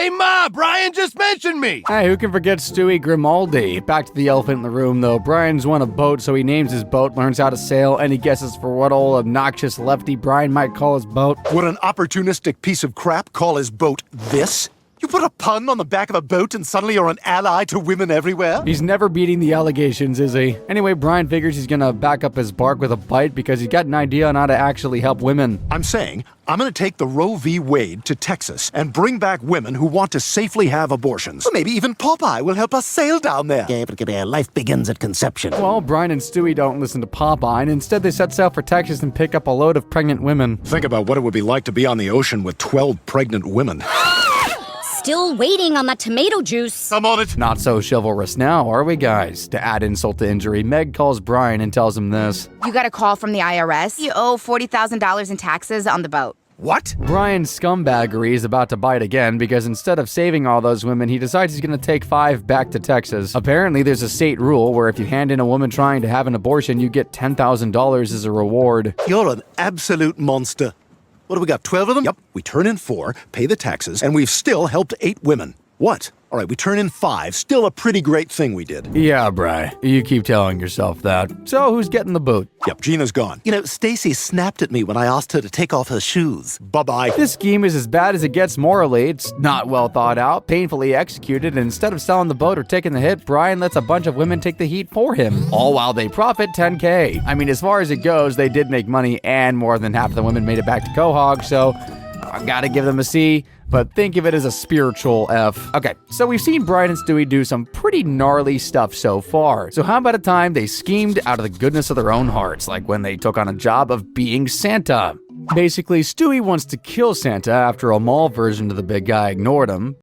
Hey, Ma, Brian just mentioned me! Hey, who can forget Stewie Grimaldi? Back to the elephant in the room, though. Brian's won a boat, so he names his boat, learns how to sail, and he guesses for what old obnoxious lefty Brian might call his boat. Would an opportunistic piece of crap call his boat this? You put a pun on the back of a boat and suddenly you're an ally to women everywhere? He's never beating the allegations, is he? Anyway, Brian figures he's gonna back up his bark with a bite because he's got an idea on how to actually help women. I'm saying I'm gonna take the Roe v. Wade to Texas and bring back women who want to safely have abortions. Or maybe even Popeye will help us sail down there. Life begins at conception. Well, Brian and Stewie don't listen to Popeye, and instead they set sail for Texas and pick up a load of pregnant women. Think about what it would be like to be on the ocean with 12 pregnant women. Still waiting on that tomato juice. I'm on it. Not so chivalrous now, are we, guys? To add insult to injury, Meg calls Brian and tells him this. You got a call from the IRS. You owe $40,000 in taxes on the boat. What? Brian's scumbaggery is about to bite again because instead of saving all those women, he decides he's going to take 5 back to Texas. Apparently, there's a state rule where if you hand in a woman trying to have an abortion, you get $10,000 as a reward. You're an absolute monster. What do we got, 12 of them? Yep. We turn in 4, pay the taxes, and we've still helped 8 women. What? All right, we turn in 5. Still a pretty great thing we did. Yeah, Bri. You keep telling yourself that. So who's getting the boot? Yep, Gina's gone. You know, Stacy snapped at me when I asked her to take off her shoes. Bye-bye. This scheme is as bad as it gets morally. It's not well thought out, painfully executed, and instead of selling the boat or taking the hit, Brian lets a bunch of women take the heat for him, all while they profit $10K. I mean, as far as it goes, they did make money, and more than half of the women made it back to Quahog, so I gotta give them a C, but think of it as a spiritual F. Okay, so we've seen Brian and Stewie do some pretty gnarly stuff so far. So how about a time they schemed out of the goodness of their own hearts, like when they took on a job of being Santa? Basically, Stewie wants to kill Santa after a mall version of the big guy ignored him.